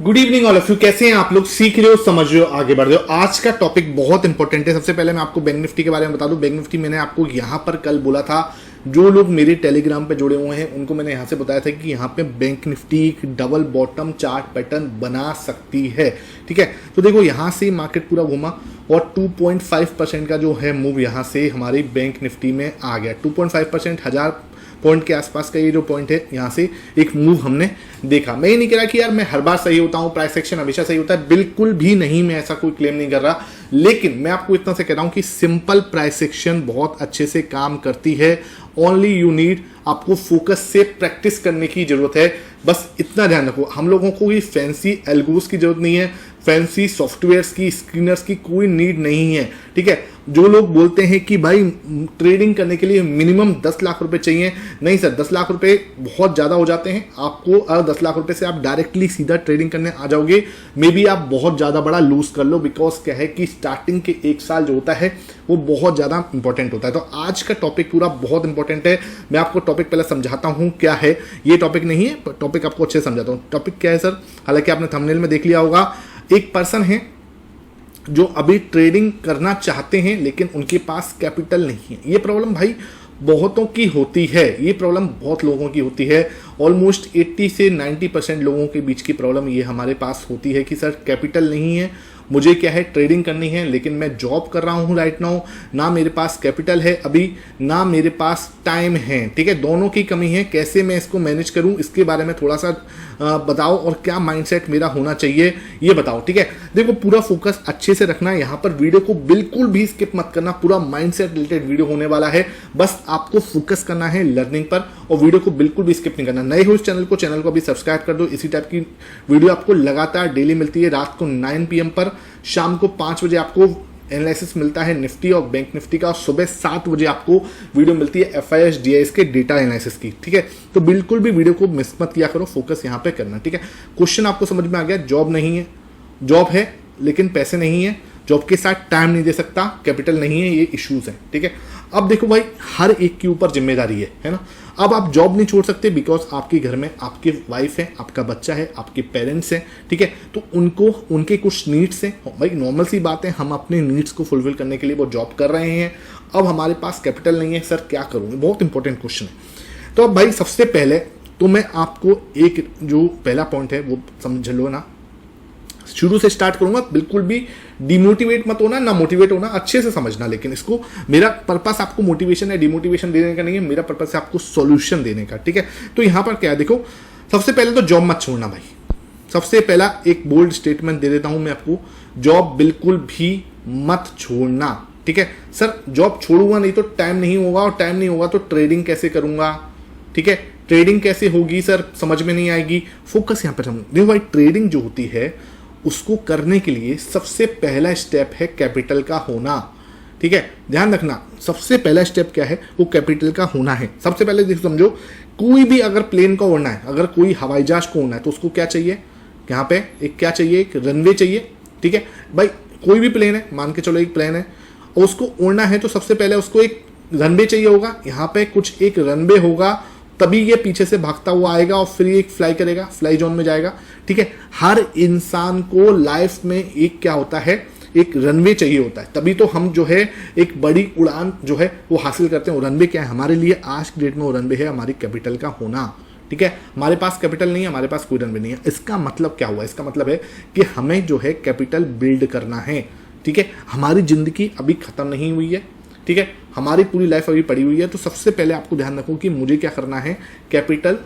Good evening all of you. कैसे हैं आप लोग? सीख रहे हो, समझ रहे हो, आगे बढ़ रहे हो। आज का टॉपिक बहुत इंपॉर्टेंट है। सबसे पहले मैं आपको बैंक निफ्टी के बारे में बता दूं। बैंक निफ्टी मैंने आपको यहां पर कल बोला था, जो लोग मेरे टेलीग्राम पे जुड़े हुए हैं उनको मैंने यहां से बताया था कि यहां पे बैंक निफ्टी एक डबल बॉटम चार्ट पैटर्न बना सकती है। ठीक है, तो देखो यहां से मार्केट पूरा घूमा और 2.5% का जो है मूव यहां से हमारी बैंक निफ्टी में आ गया। 2.5%, 1000 पॉइंट के आसपास का ये जो पॉइंट है, यहां से एक मूव हमने देखा। मैं ये नहीं कह रहा कि यार मैं हर बार सही होता हूं, प्राइस एक्शन हमेशा सही होता है, बिल्कुल भी नहीं, मैं ऐसा कोई क्लेम नहीं कर रहा। लेकिन मैं आपको इतना से कह रहा हूं कि सिंपल प्राइस एक्शन बहुत अच्छे से काम करती है। ओनली यू नीड, आपको फोकस से प्रैक्टिस करने की जरूरत है। बस इतना ध्यान रखो, हम लोगों को ये फैंसी एल्गोस की जरूरत नहीं है, फैंसी सॉफ्टवेयर्स की, स्क्रीनर्स की कोई नीड नहीं है। ठीक है, जो लोग बोलते हैं कि भाई ट्रेडिंग करने के लिए मिनिमम 10 लाख रुपए चाहिए, नहीं सर, 10 लाख रुपए बहुत ज्यादा हो जाते हैं। आपको 10 लाख रुपए से आप डायरेक्टली सीधा ट्रेडिंग करने आ जाओगे, मे बी आप बहुत ज्यादा बड़ा लूज कर लो। बिकॉज क्या है कि स्टार्टिंग के 1 साल जो होता है वो बहुत ज्यादा इंपॉर्टेंट होता है। तो आज का टॉपिक पूरा बहुत इंपॉर्टेंट है। मैं आपको टॉपिक पहले समझाता हूं क्या है। ये टॉपिक नहीं है, टॉपिक आपको अच्छे से समझाता हूं। टॉपिक क्या है सर? हालांकि आपने थंबनेल में देख लिया होगा, एक पर्सन है जो अभी ट्रेडिंग करना चाहते हैं लेकिन उनके पास कैपिटल नहीं है। ये प्रॉब्लम भाई बहुतों की होती है, ये प्रॉब्लम बहुत लोगों की होती है। ऑलमोस्ट 80 से 90% लोगों के बीच की प्रॉब्लम ये हमारे पास होती है कि सर कैपिटल नहीं है, मुझे क्या है ट्रेडिंग करनी है, लेकिन मैं जॉब कर रहा हूं राइट नाउ, ना मेरे पास कैपिटल है अभी, ना मेरे पास टाइम है। ठीक है, दोनों की कमी है। कैसे मैं इसको मैनेज करूं, इसके बारे में थोड़ा सा बताओ, और क्या माइंडसेट मेरा होना चाहिए ये बताओ। ठीक है, देखो पूरा फोकस अच्छे से रखना है यहाँ पर, वीडियो को बिल्कुल भी स्किप मत करना। पूरा माइंडसेट रिलेटेड वीडियो होने वाला है, बस आपको फोकस करना है लर्निंग पर, और वीडियो को बिल्कुल भी स्किप नहीं करना। नए हो इस चैनल को अभी सब्सक्राइब कर दो। इसी टाइप की वीडियो आपको लगातार डेली मिलती है। रात को 9 PM पर, शाम को 5 बजे आपको एनालिसिस मिलता है निफ्टी और बैंक निफ्टी का, और सुबह 7 बजे आपको वीडियो मिलती है FIS DIS के डेटा एनालिसिस की। ठीक है, तो बिल्कुल भी वीडियो को मिस मत किया करो, फोकस यहाँ पे करना। ठीक है, क्वेश्चन आपको समझ में आ गया? जॉब नहीं है, जॉब है लेकिन पैसे नहीं है, जॉब के साथ टाइम नहीं दे सकता, कैपिटल नहीं है, ये इश्यूज हैं। ठीक है, अब देखो भाई हर एक के ऊपर जिम्मेदारी है ना। अब आप जॉब नहीं छोड़ सकते बिकॉज आपके घर में आपकी वाइफ है, आपका बच्चा है, आपके पेरेंट्स हैं। ठीक है, तो उनको उनके कुछ नीड्स हैं भाई, नॉर्मल सी बात है, हम अपने नीड्स को फुलफिल करने के लिए वो जॉब कर रहे हैं। अब हमारे पास कैपिटल नहीं है, सर क्या करूँ? बहुत इंपॉर्टेंट क्वेश्चन है। तो अब भाई सबसे पहले तो मैं आपको एक जो पहला पॉइंट है वो समझ लो ना, शुरू से स्टार्ट करूंगा, बिल्कुल भी डिमोटिवेट मत होना, ना मोटिवेट होना, अच्छे से समझना। लेकिन इसको, मेरा पर्पस आपको मोटिवेशन है, डिमोटिवेशन देने का नहीं है, मेरा पर्पस है आपको सॉल्यूशन देने का। ठीक है, तो यहां पर क्या है, देखो सबसे पहले तो जॉब मत छोड़ना भाई। सबसे पहला एक बोल्ड स्टेटमेंट दे देता हूं मैं आपको, जॉब बिल्कुल भी मत छोड़ना। ठीक है, सर जॉब छोड़ूंगा नहीं तो टाइम नहीं होगा, और टाइम नहीं होगा तो ट्रेडिंग कैसे करूंगा? ठीक है, ट्रेडिंग कैसे होगी सर, समझ में नहीं आएगी। फोकस यहां पर देखो भाई, ट्रेडिंग जो होती है उसको करने के लिए सबसे पहला स्टेप है कैपिटल का होना। ठीक है, ध्यान रखना, सबसे पहला स्टेप क्या है, वो कैपिटल का होना है। सबसे पहले देखो, समझो कोई भी अगर प्लेन को उड़ना है, अगर कोई हवाई जहाज को उड़ना है तो उसको क्या चाहिए? यहाँ पे एक क्या चाहिए? एक रनवे चाहिए। ठीक है भाई, कोई भी प्लेन है, मान के चलो एक प्लेन है और उसको उड़ना है तो सबसे पहले उसको एक रनवे चाहिए होगा। यहाँ पे कुछ एक रनवे होगा, तभी ये पीछे से भागता हुआ आएगा और फिर एक फ्लाई करेगा, फ्लाई जोन में जाएगा। ठीक है, हर इंसान को लाइफ में एक क्या होता है, एक रनवे चाहिए होता है, तभी तो हम जो है एक बड़ी उड़ान जो है वो हासिल करते हैं। वो रनवे क्या है हमारे लिए आज की डेट में? वो रनवे है हमारी कैपिटल का होना। ठीक है, हमारे पास कैपिटल नहीं है, हमारे पास कोई रनवे नहीं है। इसका मतलब क्या हुआ? इसका मतलब है कि हमें जो है कैपिटल बिल्ड करना है। ठीक है, हमारी जिंदगी अभी खत्म नहीं हुई है। ठीक है, हमारी पूरी लाइफ अभी पड़ी हुई है। तो सबसे पहले आपको ध्यान रखो कि मुझे क्या करना है, कैपिटल,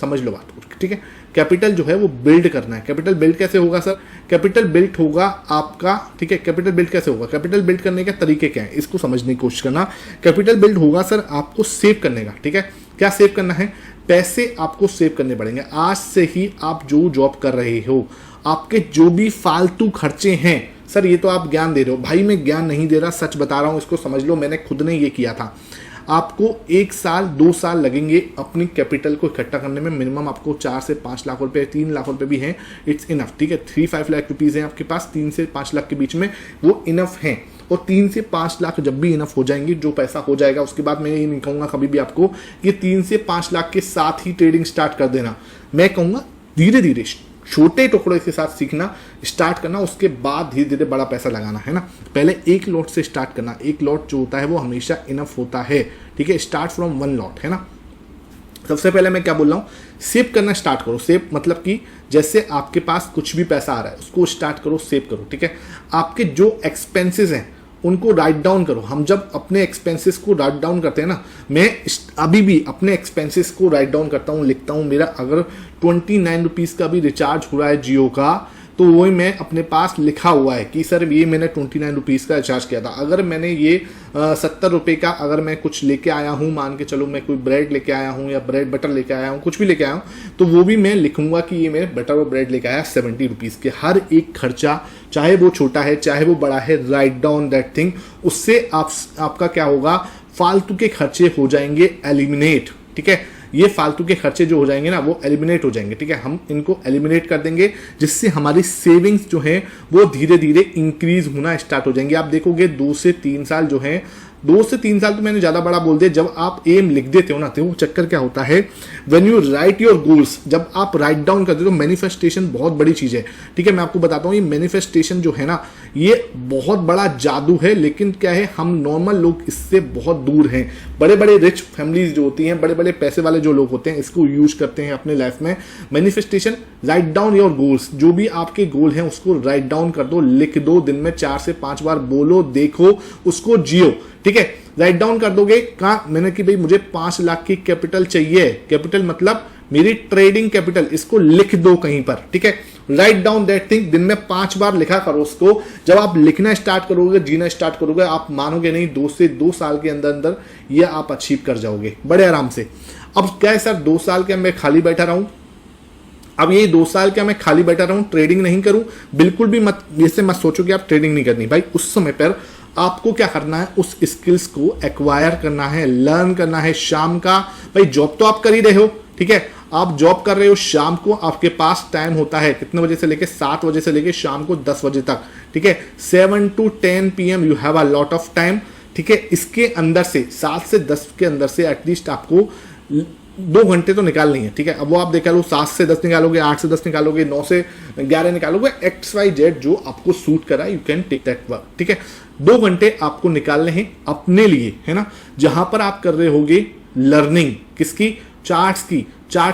समझ लो बात को। ठीक है, कैपिटल जो है वो बिल्ड करना है। कैपिटल बिल्ड कैसे होगा सर? कैपिटल बिल्ड होगा आपका, ठीक है, कैपिटल बिल्ड कैसे होगा? कैपिटल बिल्ड करने के तरीके क्या है इसको समझने की कोशिश करना। कैपिटल बिल्ड होगा सर आपको सेव करने का। ठीक है, क्या सेव करना है? पैसे आपको सेव करने पड़ेंगे। आज से ही आप जो जॉब कर रहे हो, आपके जो भी फालतू खर्चे हैं, सर ये तो आप ज्ञान दे रहे हो भाई, मैं ज्ञान नहीं दे रहा, सच बता रहा हूं, इसको समझ लो, मैंने खुद ने ये किया था। आपको 1 साल 2 साल लगेंगे अपनी कैपिटल को इकट्ठा करने में। मिनिमम आपको 4 से 5 लाख रुपए, 3 लाख रुपए भी हैं, इट्स इनफ। ठीक है, 3-5 लाख रुपीज हैं आपके पास, 3 से 5 लाख के बीच में वो इनफ हैं। और 3 से 5 लाख जब भी इनफ हो जाएंगे, जो पैसा हो जाएगा, उसके बाद मैं ये नहीं कहूंगा कभी भी आपको कि 3 से 5 लाख के साथ ही ट्रेडिंग स्टार्ट कर देना। मैं कहूंगा धीरे धीरे छोटे टुकड़ों के साथ सीखना स्टार्ट करना, उसके बाद धीरे धीरे बड़ा पैसा लगाना, है ना। पहले एक लॉट से स्टार्ट करना, एक लॉट जो होता है वो हमेशा इनफ होता है, ठीक है। स्टार्ट फ्रॉम 1 लॉट, है ना। सबसे पहले मैं क्या बोल रहा हूँ, सेव करना स्टार्ट करो। सेव मतलब कि जैसे आपके पास कुछ भी पैसा आ रहा है उसको स्टार्ट करो, सेव करो, ठीक है। आपके जो एक्सपेंसेस हैं उनको राइट डाउन करो। हम जब अपने एक्सपेंसेस को राइट डाउन करते हैं ना, मैं अभी भी अपने एक्सपेंसेस को राइट डाउन करता हूँ, लिखता हूँ। मेरा अगर 29 रुपीज़ का भी रिचार्ज हो रहा है जियो का, तो वही मैं अपने पास लिखा हुआ है कि सर ये मैंने 29 रुपीज़ का रिचार्ज किया था। अगर मैंने ये 70 रुपये का अगर मैं कुछ लेके आया हूँ, मान के चलो मैं कोई ब्रेड लेके आया हूँ या ब्रेड बटर लेके आया हूँ, कुछ भी लेके आया हूँ, तो वो भी मैं लिखूंगा कि ये मैं बटर और ब्रेड लेके आया 70 रुपीज़ के। हर एक खर्चा, चाहे वो छोटा है चाहे वो बड़ा है, राइट डाउन दैट थिंग। उससे आपका क्या होगा, फालतू के खर्चे हो जाएंगे एलिमिनेट, ठीक है। ये फालतू के खर्चे जो हो जाएंगे ना वो एलिमिनेट हो जाएंगे, ठीक है। हम इनको एलिमिनेट कर देंगे, जिससे हमारी सेविंग्स जो है वो धीरे धीरे इंक्रीज होना स्टार्ट हो जाएंगे। आप देखोगे 2 से 3 साल जो है, 2 से 3 साल तो मैंने ज्यादा बड़ा बोल दिया, जब आप एम लिख देते हो ना, तो वो चक्कर क्या होता है, when you right your goals, जब आप राइट डाउन करते हो तो मैनिफेस्टेशन बहुत बड़ी चीज है, ठीक है। मैं आपको बताता हूँ, ये मैनिफेस्टेशन जो है ना ये बहुत बड़ा जादू है, लेकिन क्या है, हम नॉर्मल लोग इससे बहुत दूर हैं। बड़े बड़े रिच फैमिलीज जो होती हैं, बड़े बड़े पैसे वाले जो लोग होते हैं, इसको यूज करते हैं अपने लाइफ में। Manifestation, write down your goals, जो भी आपके गोल हैं उसको राइट डाउन कर दो, लिख दो, दिन में 4 से 5 बार बोलो, देखो, उसको जियो, ठीक है। राइट डाउन कर दोगे, कहा मैंने कि भाई मुझे 5 लाख की कैपिटल चाहिए, कैपिटल मतलब मेरी ट्रेडिंग कैपिटल, इसको लिख दो कहीं पर, ठीक है। राइट डाउन दैट थिंग, दिन में 5 बार लिखा करो उसको। जब आप लिखना स्टार्ट करोगे, जीना स्टार्ट करोगे, आप मानोगे नहीं, 2 से 2 साल के अंदर अंदर ये आप अचीव कर जाओगे बड़े आराम से। अब क्या है सर, 2 साल क्या मैं खाली बैठा रहूं? अब ये 2 साल क्या मैं खाली बैठा रहूं, ट्रेडिंग नहीं करूं? बिल्कुल भी मत, जैसे मत सोचो कि आप ट्रेडिंग नहीं करनी। भाई उस समय पर आपको क्या करना है, उस स्किल्स को एक्वायर करना है, लर्न करना है। शाम का, भाई जॉब तो आप कर ही रहे हो, ठीक है, आप जॉब कर रहे हो, शाम को आपके पास टाइम होता है कितने बजे से लेके 7 बजे से लेके शाम को 10 बजे तक, ठीक है। 7 to 10 PM you have a lot of time, ठीक है। इसके अंदर से 7 से 10 के अंदर से एटलीस्ट आपको 2 घंटे तो निकालनी है, ठीक है। अब वो आप देखा लो, 7 से 10 निकालोगे, 8 से 10 निकालोगे, 9 से 11 निकालोगे, XYZ जो आपको सूट करा, you can take that work, ठीक है। 2 घंटे आपको निकालने हैं अपने लिए, है ना, जहां पर आप कर रहे होगे लर्निंग किसकी, चार्ट्स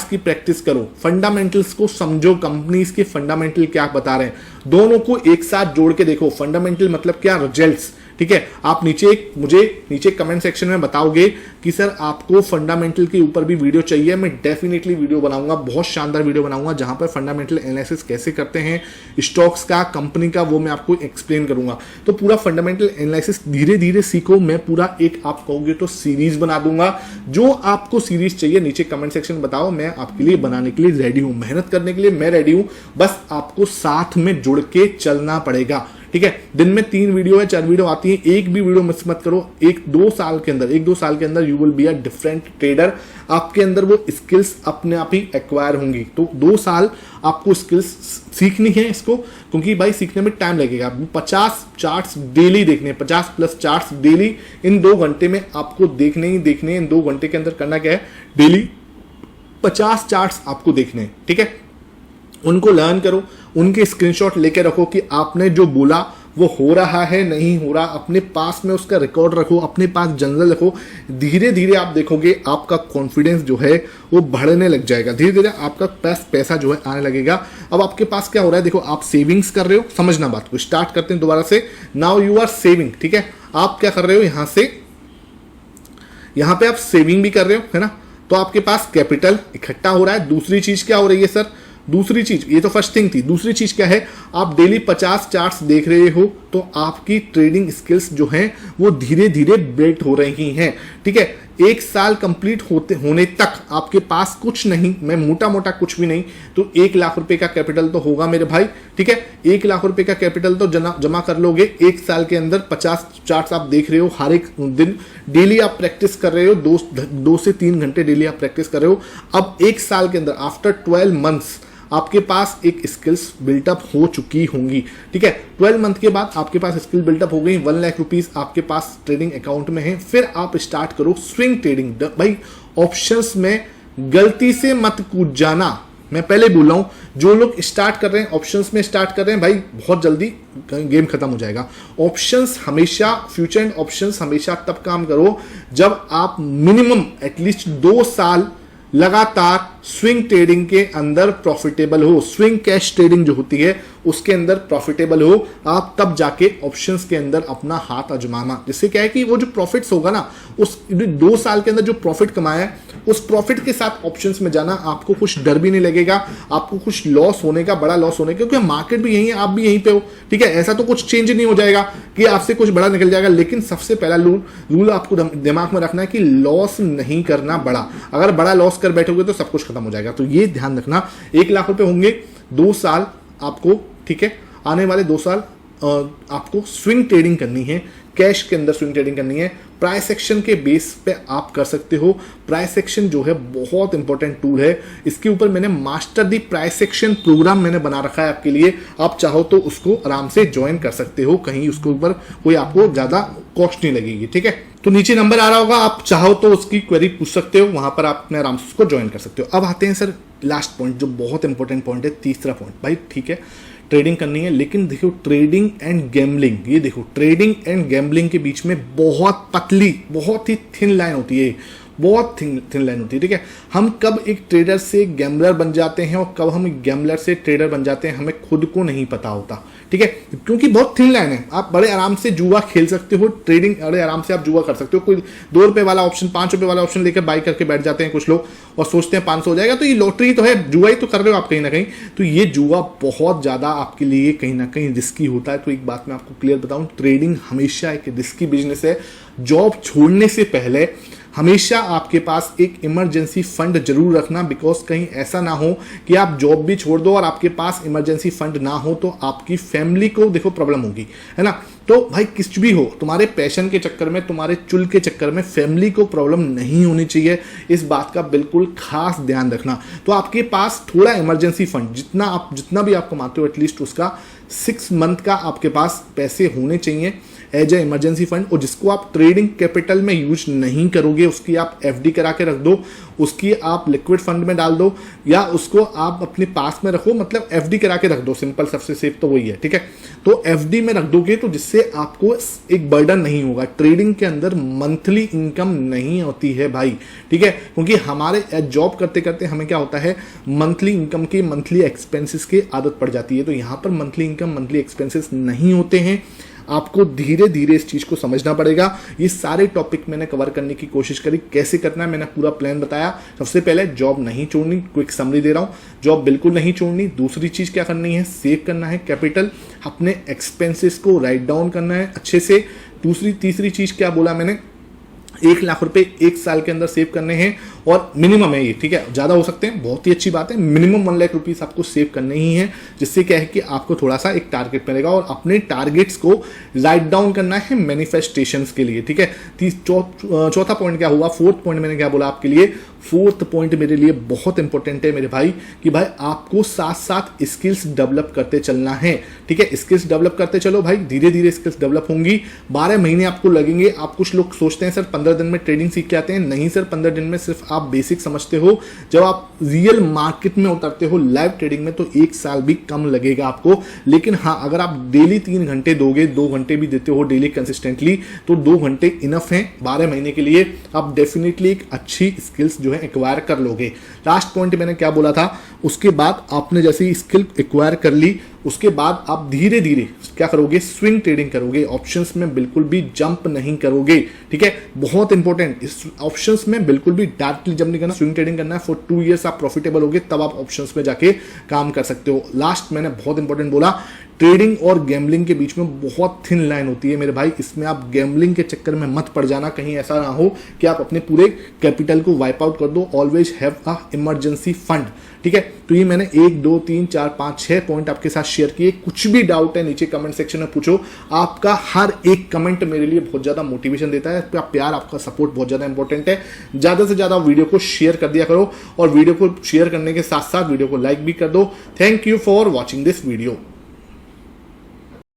की प्रैक्टिस करो, फंडामेंटल्स को समझो, कंपनीज के फंडामेंटल क्या बता रहे हैं, दोनों को एक साथ जोड़ के देखो। फंडामेंटल मतलब क्या, रिजल्ट्स, ठीक है। आप मुझे नीचे कमेंट सेक्शन में बताओगे कि सर आपको फंडामेंटल के ऊपर भी वीडियो चाहिए, मैं डेफिनेटली वीडियो बनाऊंगा, बहुत शानदार वीडियो बनाऊंगा, जहां पर फंडामेंटल एनालिसिस कैसे करते हैं स्टॉक्स का, कंपनी का, वो मैं आपको एक्सप्लेन करूंगा। तो पूरा फंडामेंटल एनालिसिस धीरे धीरे सीखो। मैं पूरा एक, आप कहोगे तो सीरीज बना दूंगा। जो आपको सीरीज चाहिए नीचे कमेंट सेक्शन में बताओ, मैं आपके लिए बनाने के लिए रेडी हूं, मेहनत करने के लिए मैं रेडी हूं, बस आपको साथ में जुड़ के चलना पड़ेगा, ठीक है। दिन में 3 वीडियो है, 4 वीडियो आती है, एक भी वीडियो मिस मत करो। 1-2 साल के अंदर you will be a different trader. आपके अंदर वो स्किल्स अपने आप ही एक्वायर होंगी। तो 2 साल आपको स्किल्स सीखनी है इसको, क्योंकि भाई सीखने में टाइम लगेगा। 50 चार्ट्स डेली देखने, 50+ चार्ट्स डेली इन 2 घंटे में आपको देखने ही देखने। इन 2 घंटे के अंदर करना क्या है, डेली 50 चार्ट्स आपको देखने, ठीक है। उनको लर्न करो, उनके स्क्रीनशॉट लेके रखो कि आपने जो बोला वो हो रहा है नहीं हो रहा, अपने पास में उसका रिकॉर्ड रखो, अपने पास जर्नल रखो। धीरे धीरे आप देखोगे आपका कॉन्फिडेंस जो है वो बढ़ने लग जाएगा, धीरे धीरे आपका पैसा जो है आने लगेगा। अब आपके पास क्या हो रहा है, देखो आप सेविंग्स कर रहे हो, समझना बात को, स्टार्ट करते हैं दोबारा से। नाउ यू आर सेविंग, ठीक है। आप क्या कर रहे हो, यहां पे आप सेविंग भी कर रहे हो, है ना, तो आपके पास कैपिटल इकट्ठा हो रहा है। दूसरी चीज क्या हो रही है सर, दूसरी चीज, ये तो फर्स्ट थिंग थी, दूसरी चीज क्या है, आप डेली 50 चार्ट्स देख रहे हो, तो आपकी ट्रेडिंग स्किल्स जो हैं वो धीरे धीरे बिल्ड हो रही हैं, ठीक है। 1 साल कंप्लीट होने तक आपके पास कुछ नहीं, मैं मोटा मोटा कुछ भी नहीं तो 1 लाख रुपए का कैपिटल तो होगा मेरे भाई, ठीक है। 1 लाख रुपए का कैपिटल तो जमा कर लोगे। 1 साल के अंदर 50 चार्ट्स आप देख रहे हो, हर एक दिन डेली आप प्रैक्टिस कर रहे हो, 2 से 3 घंटे डेली आप प्रैक्टिस कर रहे हो। अब 1 साल के अंदर, आफ्टर 12 मंथ्स, आपके पास एक स्किल्स बिल्टअप हो चुकी होंगी, ठीक है। 12 मंथ के बाद आपके पास स्किल बिल्टअप हो गई, 1 लाख रुपीज आपके पास ट्रेडिंग अकाउंट में है। फिर आप स्टार्ट करो स्विंग ट्रेडिंग। भाई ऑप्शंस में गलती से मत कूद जाना, मैं पहले बोल रहा हूं, जो लोग स्टार्ट कर रहे हैं ऑप्शंस में स्टार्ट कर रहे हैं भाई, बहुत जल्दी गेम खत्म हो जाएगा। ऑप्शंस हमेशा, फ्यूचर एंड ऑप्शंस हमेशा तब काम करो जब आप मिनिमम एटलीस्ट 2 साल लगातार स्विंग ट्रेडिंग के अंदर प्रॉफिटेबल हो, स्विंग कैश ट्रेडिंग जो होती है उसके अंदर प्रॉफिटेबल हो, आप तब जाके ऑप्शंस के अंदर अपना हाथ आजमाना। जिससे क्या है कि वो जो प्रॉफिट्स होगा ना, उस 2 साल के अंदर जो प्रॉफिट कमाया है उस प्रॉफिट के साथ ऑप्शंस में जाना, आपको कुछ डर भी नहीं लगेगा, आपको कुछ लॉस होने का, बड़ा लॉस होने का, क्योंकि मार्केट भी यही है, आप भी यहीं पे हो, ठीक है। ऐसा तो कुछ चेंज नहीं हो जाएगा कि आपसे कुछ बड़ा निकल जाएगा, लेकिन सबसे पहला रूल आपको दिमाग में रखना है कि लॉस नहीं करना बड़ा। अगर बड़ा लॉस कर बैठोगे तो सब कुछ खत्म हो जाएगा। तो ये ध्यान रखना, 1 लाख रुपए होंगे 2 साल आपको, ठीक है। आने वाले 2 साल आपको स्विंग ट्रेडिंग करनी है, कैश के अंदर स्विंग ट्रेडिंग करनी है। प्राइस एक्शन के बेस पे आप कर सकते हो। प्राइस एक्शन जो है बहुत इंपॉर्टेंट टूल है, इसके ऊपर मैंने master the price action program मैंने बना रखा है आपके लिए। आप चाहो तो उसको आराम से ज्वाइन कर सकते हो, कहीं उसके ऊपर कोई आपको ज्यादा कॉस्ट नहीं लगेगी, ठीक है। तो नीचे नंबर आ रहा होगा, आप चाहो तो उसकी क्वेरी पूछ सकते हो, वहां पर आप अपने आराम से उसको ज्वाइन कर सकते हो। अब आते हैं सर लास्ट पॉइंट, जो बहुत इंपॉर्टेंट पॉइंट है, तीसरा पॉइंट। भाई ठीक है, ट्रेडिंग करनी है, लेकिन देखो ट्रेडिंग एंड गैम्बलिंग, ये देखो ट्रेडिंग एंड गैम्बलिंग के बीच में बहुत पतली, बहुत ही थिन लाइन होती है, बहुत थिन लाइन होती है, ठीक है। हम कब एक ट्रेडर से गैम्बलर बन जाते हैं और कब हम एक गैम्बलर से ट्रेडर बन जाते हैं, हमें खुद को नहीं पता होता, ठीक है। क्योंकि बहुत थिन लाइन है, आप बड़े आराम से जुआ खेल सकते हो, ट्रेडिंग बड़े आराम से आप जुआ कर सकते हो। कोई 2 रुपए वाला ऑप्शन, 5 रुपए वाला ऑप्शन लेकर बाई करके बैठ जाते हैं कुछ लोग और सोचते हैं 500 हो जाएगा, तो ये लॉटरी तो है, जुआ ही तो कर रहे हो आप कहीं ना कहीं। तो ये जुआ बहुत ज्यादा आपके लिए कहीं ना कहीं रिस्की होता है। तो एक बात मैं आपको क्लियर बताऊं, ट्रेडिंग हमेशा एक रिस्की बिजनेस है। जॉब छोड़ने से पहले हमेशा आपके पास एक इमरजेंसी फंड जरूर रखना, बिकॉज कहीं ऐसा ना हो कि आप जॉब भी छोड़ दो और आपके पास इमरजेंसी फंड ना हो तो आपकी फैमिली को देखो प्रॉब्लम होगी, है ना। तो भाई कुछ भी हो, तुम्हारे पैशन के चक्कर में, तुम्हारे चुल के चक्कर में फैमिली को प्रॉब्लम नहीं होनी चाहिए, इस बात का बिल्कुल खास ध्यान रखना। तो आपके पास थोड़ा इमरजेंसी फंड, जितना भी आप कमाते हो एटलीस्ट उसका 6 मंथ का आपके पास पैसे होने चाहिए एज ए इमरजेंसी फंड। और जिसको आप ट्रेडिंग कैपिटल में यूज नहीं करोगे उसकी आप एफडी करा के रख दो, उसकी आप लिक्विड फंड में डाल दो, या उसको आप अपने पास में रखो, मतलब एफडी करा के रख दो, सिंपल, सबसे सेफ तो वही है, ठीक है। तो एफडी में रख दोगे तो जिससे आपको एक बर्डन नहीं होगा। ट्रेडिंग के अंदर मंथली इनकम नहीं होती है भाई, ठीक है, क्योंकि हमारे जॉब करते करते हमें क्या होता है, मंथली इनकम की, मंथली एक्सपेंसेस की आदत पड़ जाती है। तो यहां पर मंथली इनकम, मंथली एक्सपेंसेस नहीं होते हैं। आपको धीरे धीरे इस चीज को समझना पड़ेगा। ये सारे टॉपिक मैंने कवर करने की कोशिश करी, कैसे करना है मैंने पूरा प्लान बताया। सबसे पहले जॉब नहीं छोड़नी, क्विक समरी दे रहा हूं, जॉब बिल्कुल नहीं छोड़नी। दूसरी चीज क्या करनी है, सेव करना है कैपिटल, अपने एक्सपेंसेस को राइट डाउन करना है अच्छे से। तीसरी चीज क्या बोला मैंने, 1 लाख रुपए 1 साल के अंदर सेव करने हैं, और मिनिमम है ये, ठीक है, ज्यादा हो सकते हैं, बहुत ही अच्छी बात है, मिनिमम 1 लाख रुपीस आपको सेव करने ही है। जिससे क्या है कि आपको थोड़ा सा एक टारगेट मिलेगा, और अपने टारगेट्स को राइट डाउन करना है मैनिफेस्टेशंस के लिए, ठीक है। चौथा पॉइंट क्या हुआ, 4th पॉइंट मैंने क्या बोला आपके लिए, 4th पॉइंट मेरे लिए बहुत इंपॉर्टेंट है मेरे भाई, कि भाई आपको साथ साथ स्किल्स डेवलप करते चलना है, ठीक है। स्किल्स डेवलप करते चलो भाई, धीरे धीरे स्किल्स डेवलप होंगी। 12 महीने आपको लगेंगे। आप कुछ लोग सोचते हैं सर 15 दिन में ट्रेडिंग सीख के आते हैं, नहीं सर, 15 दिन में सिर्फ आप बेसिक समझते हो। जब आप रियल मार्केट में उतरते हो, लाइव ट्रेडिंग में, तो 1 साल भी कम लगेगा आपको। लेकिन हाँ, अगर आप डेली 3 घंटे दोगे, 2 घंटे भी देते हो डेली कंसिस्टेंटली, तो 2 घंटे इनफ है 12 महीने के लिए। आप डेफिनेटली एक अच्छी स्किल्स जो है एक्वायर कर लोगे। लास्ट पॉइंट मैंने क्या बोला था, उसके बाद आपने जैसे स्किल एक्वायर कर ली, उसके बाद आप धीरे धीरे क्या करोगे, स्विंग ट्रेडिंग करोगे। ऑप्शंस में बिल्कुल भी जंप नहीं करोगे, ठीक है, बहुत इंपॉर्टेंट। इस ऑप्शंस में बिल्कुल भी डायरेक्टली जंप नहीं करना, स्विंग ट्रेडिंग करना है। फॉर 2 इयर्स आप प्रॉफिटेबल होगे, तब आप ऑप्शंस में जाके काम कर सकते हो। लास्ट मैंने बहुत इंपॉर्टेंट बोला, ट्रेडिंग और गैम्बलिंग के बीच में बहुत थिन लाइन होती है मेरे भाई। इसमें आप गैम्बलिंग के चक्कर में मत पड़ जाना, कहीं ऐसा ना हो कि आप अपने पूरे कैपिटल को वाइप आउट कर दो। Always have a emergency fund, ठीक है। तो ये मैंने 1 2 3 4 5 6 पॉइंट आपके साथ शेयर किए। कुछ भी डाउट है नीचे कमेंट सेक्शन में पूछो। आपका हर एक कमेंट मेरे लिए बहुत ज्यादा मोटिवेशन देता है। आपका प्यार, आपका सपोर्ट बहुत ज्यादा इंपॉर्टेंट है। ज्यादा से ज्यादा वीडियो को शेयर कर दिया करो, और वीडियो को शेयर करने के साथ साथ वीडियो को लाइक भी कर दो। Thank you for watching this video.